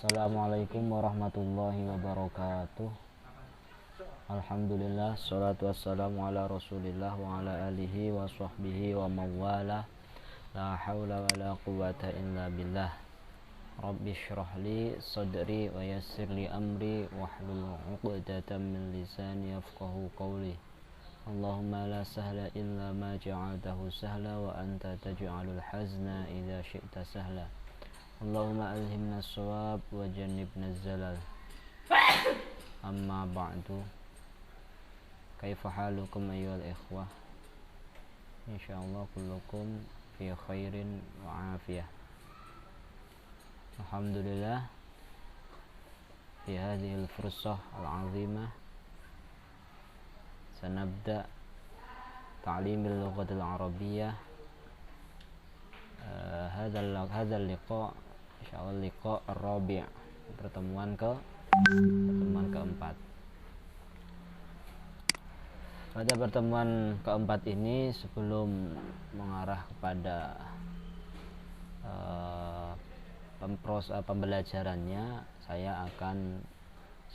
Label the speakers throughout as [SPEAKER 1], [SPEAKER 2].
[SPEAKER 1] Assalamualaikum warahmatullahi wabarakatuh. Alhamdulillah, salatu wassalamu ala rasulillah wa ala alihi wa sahbihi wa mawala. La hawla wa la quwata illa billah. Rabbi syrah li sadri wa yassir li amri wahlul 'uqdatam min lisani yafqahu qawli. Allahumma la sahla illa ma ja'altahu sahla wa anta taj'alul hazna idza syi'ta sahla. Allahumma alhimna as-shawab wa jannibna az-zalal. Amma ba'du. Kaifa halukum ayyuhal ikhwah? Insyaallah kullukum fi khairin wa afiyah. Alhamdulillah, fi hadhihi al-fursah al-'azimah sanabda ta'lim al-lughah al-arabiyyah. Hadha al-liqa' insyaallah liqa' ar-rabi', pertemuan keempat. Pada pertemuan keempat ini, sebelum mengarah kepada pembelajarannya, saya akan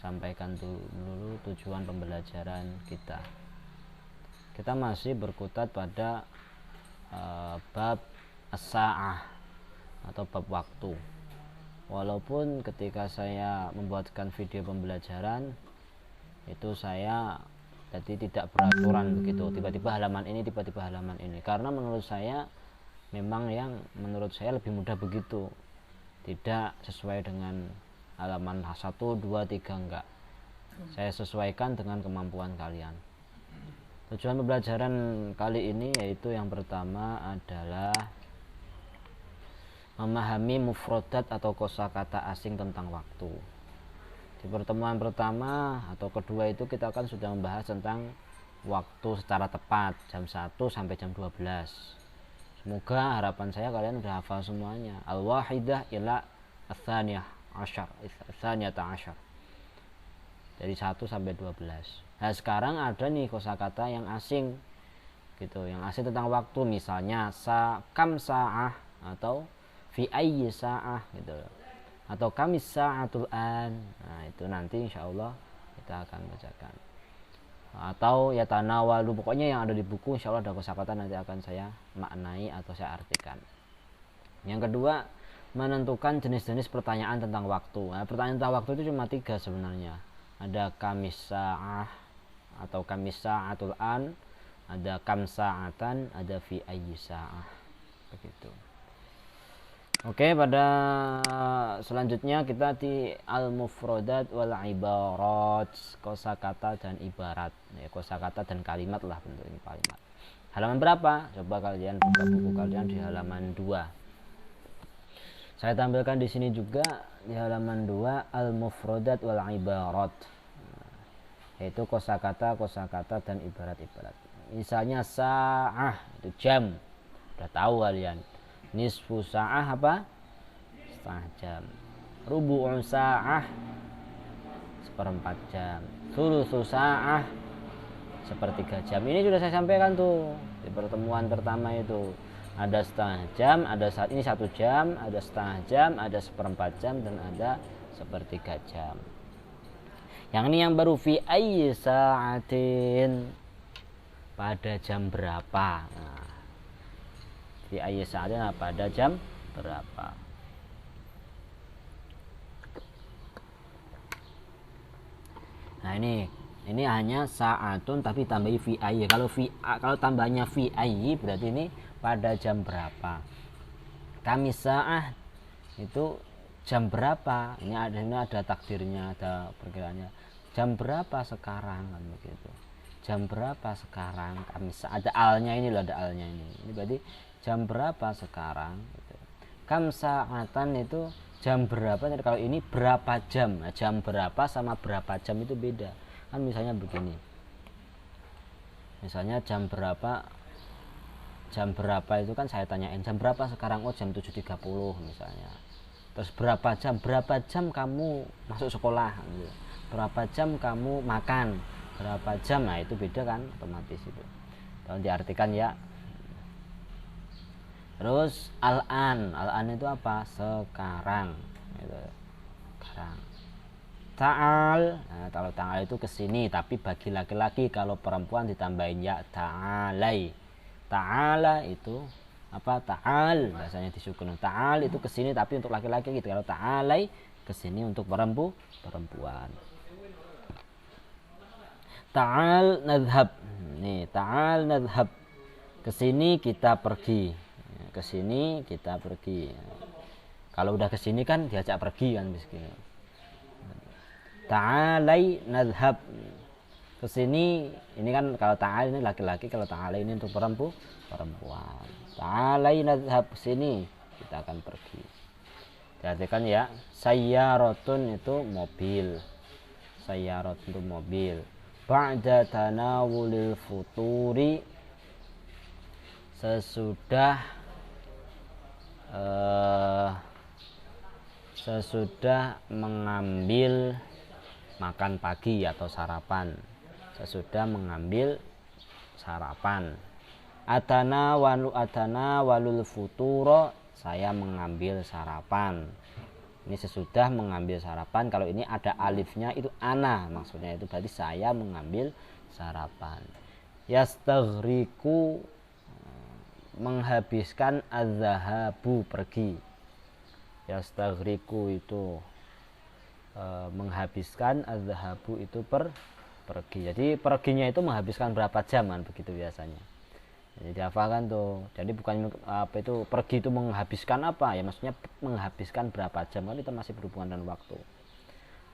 [SPEAKER 1] sampaikan dulu tujuan pembelajaran kita. Kita masih berkutat pada bab as-sa'ah atau bab waktu. Walaupun ketika saya membuatkan video pembelajaran itu saya jadi tidak beraturan begitu, tiba-tiba halaman ini, tiba-tiba halaman ini, karena menurut saya memang yang menurut saya lebih mudah begitu, tidak sesuai dengan halaman 1, 2, 3, enggak. Saya sesuaikan dengan kemampuan kalian. Tujuan pembelajaran kali ini yaitu yang pertama adalah memahami mufradat atau kosakata asing tentang waktu. Di pertemuan pertama atau kedua itu kita akan sudah membahas tentang waktu secara tepat, jam 1 sampai jam 12. Semoga harapan saya kalian sudah hafal semuanya. Al-wahidah ila ats-tsaniyah asyar. Dari 1 sampai 12. Nah, sekarang ada nih kosakata yang asing gitu, yang asing tentang waktu, misalnya kam sa'ah atau fi ayyi sa'ah gitu, atau kamis sa'atul an. Nah, itu nanti insyaallah kita akan bacakan. Atau ya tanawalu, pokoknya yang ada di buku insyaallah ada kosakata nanti akan saya maknai atau saya artikan. Yang kedua, menentukan jenis-jenis pertanyaan tentang waktu. Nah, pertanyaan tentang waktu itu cuma 3 sebenarnya. Ada kamis sa'ah atau kamis sa'atul an, ada kam sa'atan, ada fi ayyi sa'ah. Begitu. Oke, pada selanjutnya kita di al-mufradat wal ibarat, kosakata dan ibarat. Ya, kosakata dan kalimat lah, bentuknya kalimat. Halaman berapa? Coba kalian buka buku kalian di halaman 2. Saya tampilkan di sini juga di halaman 2 al-mufradat wal ibarat. Yaitu kosakata dan ibarat-ibarat. Misalnya sa'ah itu jam. Udah tahu kalian. Nisfu sa'ah apa? Setengah jam. Rubu'u sa'ah seperempat jam. Thulutsu sa'ah sepertiga jam. Ini sudah saya sampaikan tuh di pertemuan pertama itu. Ada setengah jam, ada saat ini 1 jam, ada setengah jam, ada seperempat jam, dan ada sepertiga jam. Yang ini yang baru fi ayyi sa'atin, pada jam berapa. Nah, fi ayyi sa'atin pada jam berapa. Nah, ini hanya sa'atun tapi tambah fi ayyi. Kalau tambahnya fi ayyi berarti ini pada jam berapa. Kamis sa'ah itu jam berapa. Ini ada takdirnya, ada perkiraannya. Jam berapa sekarang kan begitu. Jam berapa sekarang? Kamis ada alnya ini loh, ada alnya ini. Ini berarti jam berapa sekarang gitu. Kam sa'atan itu jam berapa. Jadi kalau ini berapa jam. Nah, jam berapa sama berapa jam itu beda. Kan misalnya begini. Misalnya jam berapa itu kan saya tanyain jam berapa sekarang, oh jam 7.30 misalnya. Terus berapa jam kamu masuk sekolah gitu. Berapa jam kamu makan, berapa jam, nah itu beda kan otomatis itu. Kalau diartikan ya. Terus al-an itu apa? Sekarang gitu. sekarang. Ta'al, nah, kalau ta'al itu kesini, tapi bagi laki-laki, kalau perempuan ditambahin ya ta'alai. Ta'ala itu apa? Ta'al, bahasanya disukun. Ta'al itu kesini, tapi untuk laki-laki gitu. Kalau ta'alai kesini untuk perempuan. Ta'al nadhab, nih ta'al nadhab, kesini kita pergi. Kesini kita pergi. Kalau udah kesini kan diajak pergi kan miskin. Ta'alai nadhab, kesini ini kan kalau ta'al ini laki-laki, kalau ta'alai ini untuk perempuan. Ta'alai nadhab, kesini kita akan pergi. Perhatikan ya, sayyaratun itu mobil, sayyaratun itu mobil. Ba'da tanawulil futuri, sesudah mengambil makan pagi atau sarapan. Sesudah mengambil sarapan. Atana walul futuro, saya mengambil sarapan. Ini sesudah mengambil sarapan. Kalau ini ada alifnya itu ana, maksudnya itu berarti saya mengambil sarapan. Yastaghriku, menghabiskan, az-zahabu pergi. Yastaghriku itu menghabiskan, az-zahabu itu pergi. Jadi perginya itu menghabiskan berapa jam kan begitu biasanya. Jadi dihafalkan tuh. Jadi bukan apa itu pergi itu menghabiskan apa ya, maksudnya menghabiskan berapa jam, kan itu masih berhubungan dengan waktu.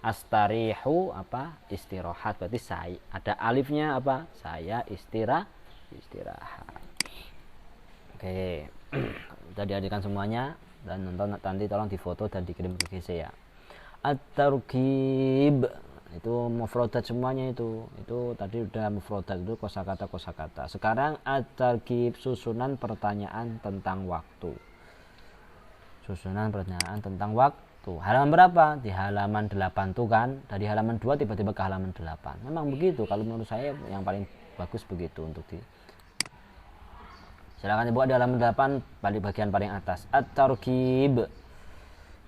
[SPEAKER 1] Astarihu apa? Istirahat, berarti saya ada alifnya apa? Saya istirahat. Oke. Sudah diajarkan semuanya, dan nonton nanti tolong difoto dan dikirim ke GC ya. At-tarkib itu mufradat semuanya, itu tadi udah mufradat itu kosakata. Sekarang at-tarkib, susunan pertanyaan tentang waktu. Halaman berapa? Di halaman 8 tuh kan, dari halaman 2 tiba-tiba ke halaman 8. Memang begitu, kalau menurut saya yang paling bagus begitu untuk silakan dibuka di halaman 8 bagian paling atas. At-tarkib.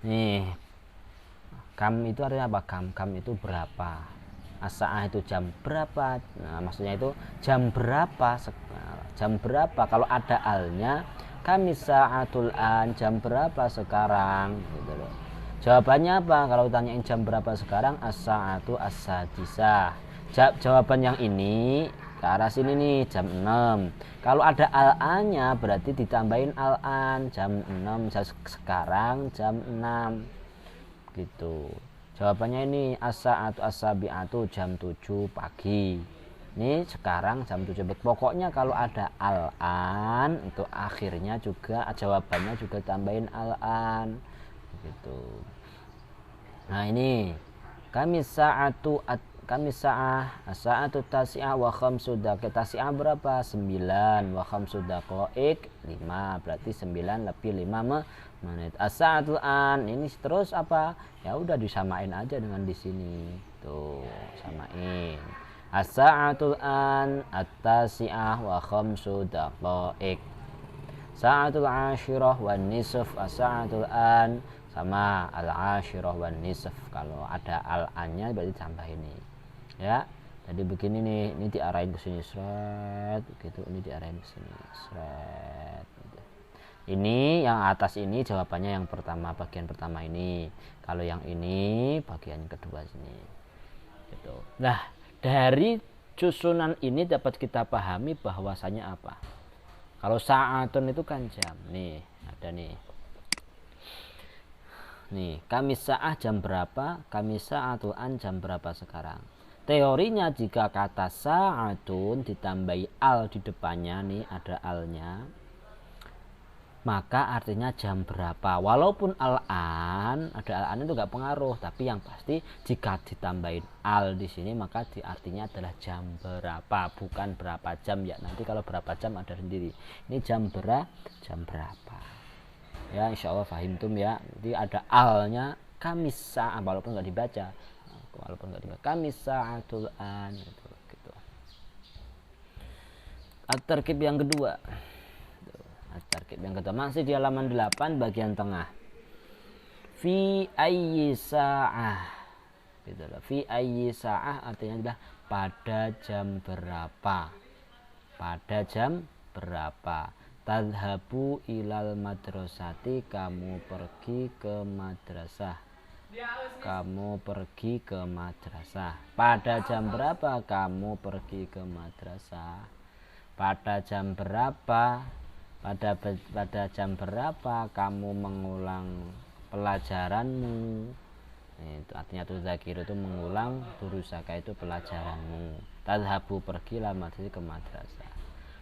[SPEAKER 1] Nih, kam itu artinya apa? Kam itu berapa? As-sa'ah itu jam berapa? Nah, maksudnya itu jam berapa? Jam berapa? Kalau ada alnya, kami sa'atul an, jam berapa sekarang? Gitu loh. Jawabannya apa? Kalau tanyain jam berapa sekarang, as-sa'atu as-sadisah. Jawaban yang ini ke arah sini nih, jam 6. Kalau ada al-annya berarti ditambahin al-an, jam 6, sekarang jam 6. Gitu. Jawabannya ini as-sa'atu as-sabi'atu, jam 7 pagi. Ini sekarang jam 7. Pokoknya kalau ada al-an itu akhirnya juga jawabannya juga tambahin al-an. Gitu. Nah, ini kami sa'ah as-sa'atu tasi'ah wa khamsu daqaiq. Tasi'ah berapa? 9 wa khamsu daqaiq 5, berarti 9 lebih 5 menit. As-sa'atul an, ini terus apa? Ya udah disamain aja dengan di sini. Tuh, samain. As-sa'atul an at-tasi'ah wa khamsu daqaiq. Sa'atul ashirah wan nisf, as-sa'atul an sama al-ashirah wan nisf. Kalau ada al-annya berarti tambah ini. Ya, jadi begini nih, ini diarahin ke sini seret gitu, ini diarahin ke sini seret gitu. Ini yang atas ini jawabannya yang pertama, bagian pertama ini. Kalau yang ini bagian kedua sini gitu. Nah, dari susunan ini dapat kita pahami bahwasanya apa? Kalau sa'atun itu kan jam. Nih, ada nih. Nih, kami sa'ah jam berapa? Kami sa'atul an jam berapa sekarang? Teorinya jika kata sa'atun ditambahi al di depannya, nih ada alnya, maka artinya jam berapa. Walaupun al-an, ada al-an itu gak pengaruh, tapi yang pasti jika ditambahin al di sini maka artinya adalah jam berapa, bukan berapa jam ya. Nanti kalau berapa jam ada sendiri. Ini jam berapa. Ya, insyaallah fahim tum ya. Jadi ada alnya kami sa'ah, walaupun gak dibaca. Kami sa'atul an gitu. At-tarkib yang kedua. At-tarkib yang kedua masih di halaman 8 bagian tengah. fi ayyi sa'ah gitu loh. Fi ayyi sa'ah artinya adalah pada jam berapa, pada jam berapa. Tadhabu ilal madrasati, kamu pergi ke madrasah, kamu pergi ke madrasah. Pada jam berapa kamu pergi ke madrasah? Pada jam berapa, pada jam berapa kamu mengulang pelajaranmu? Itu artinya tudzakir itu mengulang, durusaka itu pelajaranmu. Tadhabu pergilah madrasah ke madrasah.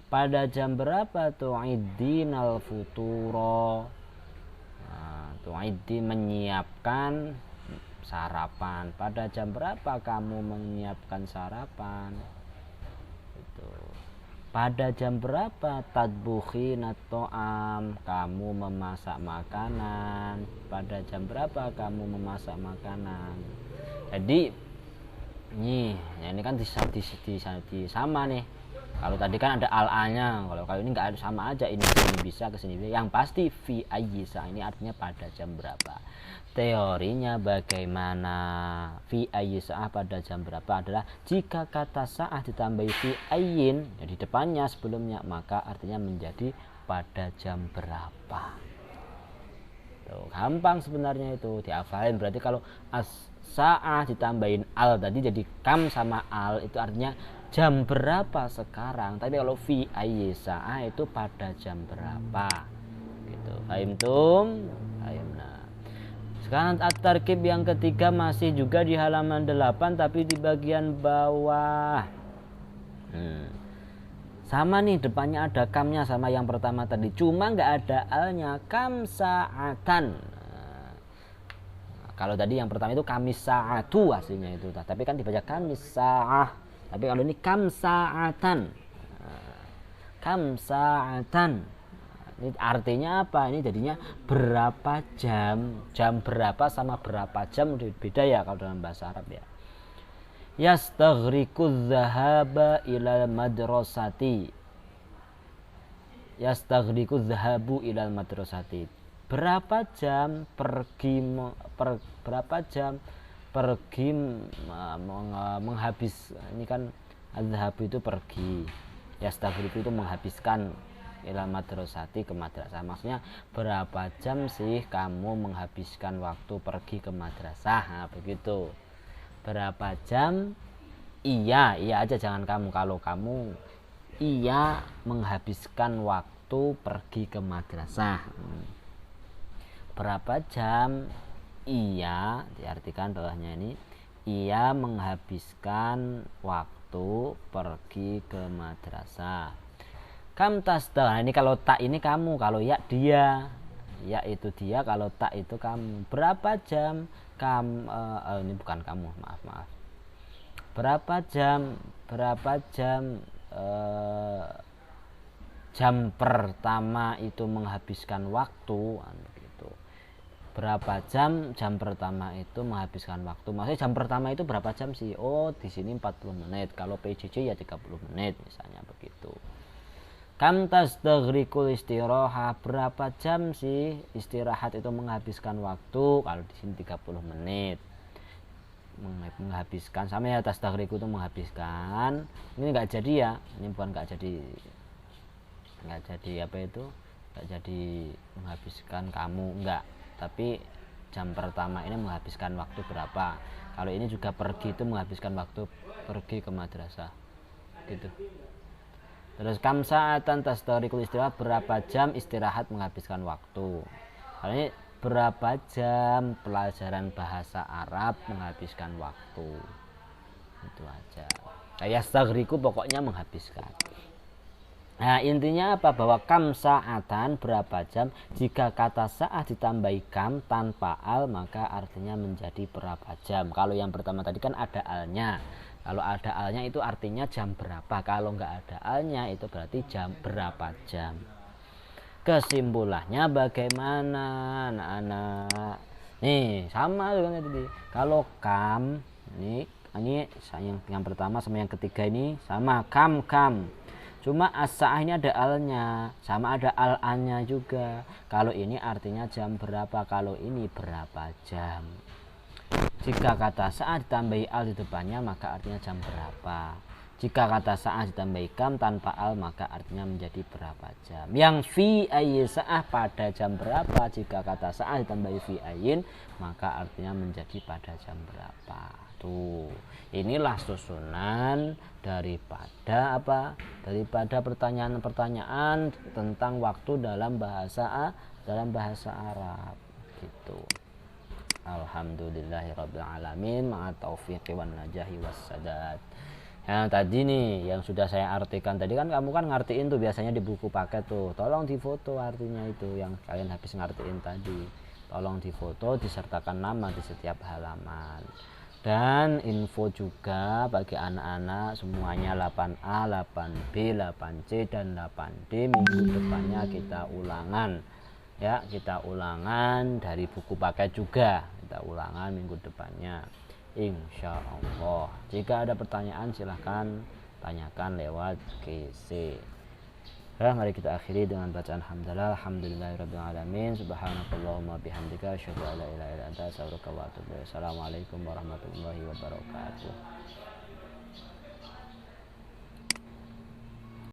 [SPEAKER 1] Pada jam berapa tu'iddinal futuro? Tu'iddi menyiapkan sarapan. Pada jam berapa kamu menyiapkan sarapan? Itu. Pada jam berapa tadbukhina ta'am, kamu memasak makanan? Pada jam berapa kamu memasak makanan? Jadi ini kan di sama nih. Kalau tadi kan ada al-anya, kalau ini nggak ada, sama aja, ini bisa kesini. Yang pasti fi ayyisa ini artinya pada jam berapa. Teorinya bagaimana? Fi ayyisa pada jam berapa adalah jika kata sa'ah ditambahi fi ayyin, ya di depannya sebelumnya, maka artinya menjadi pada jam berapa. Tuh, gampang sebenarnya itu dihafalin. Berarti kalau as-sa'ah ditambahin al tadi jadi kam sama al, itu artinya jam berapa sekarang. Tapi kalau fi ayyi sa'ah itu pada jam berapa gitu. Fahimtum? Fahimna. Sekarang at-tarkib yang ketiga masih juga di halaman 8 tapi di bagian bawah. Sama nih, depannya ada kamnya sama yang pertama tadi, cuma nggak ada alnya. Kam sa'atan. Kalau tadi yang pertama itu kamis sa'atu aslinya itu, tapi kan dibaca kamis sa'ah. Tapi kalau ini kam sa'atan. Kam sa'atan. Ini artinya apa? Ini jadinya berapa jam. Jam berapa sama berapa jam beda ya kalau dalam bahasa Arab ya. Yastaghriqu dhahaba ilal madrasati. Yastaghriqu dhahabu ilal madrasati. Berapa jam pergi menghabis, ini kan adhabu itu pergi, yastaghriqu itu menghabiskan, ilal madrasati ke madrasah. Maksudnya berapa jam sih kamu menghabiskan waktu pergi ke madrasah? Nah, begitu. Berapa jam? Iya aja, jangan kamu. Kalau kamu iya menghabiskan waktu pergi ke madrasah. Berapa jam? Iya, diartikan bawahnya ini, ia menghabiskan waktu pergi ke madrasah. Kam tasda, nah ini kalau tak ini kamu, kalau ya dia, ya itu dia, kalau tak itu kamu. Berapa jam? Ini bukan kamu, maaf. Berapa jam jam pertama itu menghabiskan waktu gitu. Berapa jam pertama itu menghabiskan waktu? Maksudnya jam pertama itu berapa jam sih? Oh, di sini 40 menit. Kalau PJJ ya 30 menit misalnya begitu. Kam tasdaghriqul istiraha, berapa jam sih istirahat itu menghabiskan waktu? Kalau di sini 30 menit. Menghabiskan sama ya, tasdaghriqu itu menghabiskan. Ini enggak jadi ya. Ini bukan enggak jadi apa itu? Enggak jadi menghabiskan kamu, enggak. Tapi jam pertama ini menghabiskan waktu berapa? Kalau ini juga pergi itu menghabiskan waktu pergi ke madrasah. Gitu. Terus kam sa'atan tasdariqul istirahat, berapa jam istirahat menghabiskan waktu. Kalau ini berapa jam pelajaran bahasa Arab menghabiskan waktu. Itu aja. Kayak yastaghriqu pokoknya menghabiskan. Nah, intinya apa? Bahwa kam sa'atan berapa jam, jika kata sa'ah ditambahi kam tanpa al maka artinya menjadi berapa jam. Kalau yang pertama tadi kan ada alnya. Kalau ada alnya itu artinya jam berapa. Kalau nggak ada alnya itu berarti jam berapa jam. Kesimpulannya bagaimana anak-anak? Nih sama dengan tadi. Kalau kam, ini yang pertama sama yang ketiga ini sama kam. Cuma as-sa'ah ini ada alnya, sama ada al-annya juga. Kalau ini artinya jam berapa, kalau ini berapa jam. Jika kata sa'ah ditambahi al di depannya maka artinya jam berapa. Jika kata sa'ah ditambahi kam tanpa al maka artinya menjadi berapa jam. Yang fi ayyi sa'ah pada jam berapa. Jika kata sa'ah ditambahi fi ayyin maka artinya menjadi pada jam berapa. Tuh, inilah susunan daripada apa? Daripada pertanyaan-pertanyaan tentang waktu dalam bahasa Arab gitu. Alhamdulillahirabbil alamin ma'a taufiqi wan najahi wassadad. Yang tadi nih yang sudah saya artikan tadi kan kamu kan ngartiin tuh biasanya di buku paket tuh. Tolong difoto artinya itu yang kalian habis ngartiin tadi. Tolong difoto disertakan nama di setiap halaman. Dan info juga bagi anak-anak semuanya 8A, 8B, 8C dan 8D minggu depannya kita ulangan. Ya, kita ulangan dari buku paket juga. Kita ulangan minggu depannya. Insya Allah. Jika ada pertanyaan silahkan tanyakan lewat GC. Ya, mari kita akhiri dengan bacaan hamdalah. Alhamdulillahirabbil alamin. Subhanakallahumma bihamdika asyhadu an la ilaha illa anta astaghfiruka wa atubu ilaik. Assalamualaikum warahmatullahi wabarakatuh.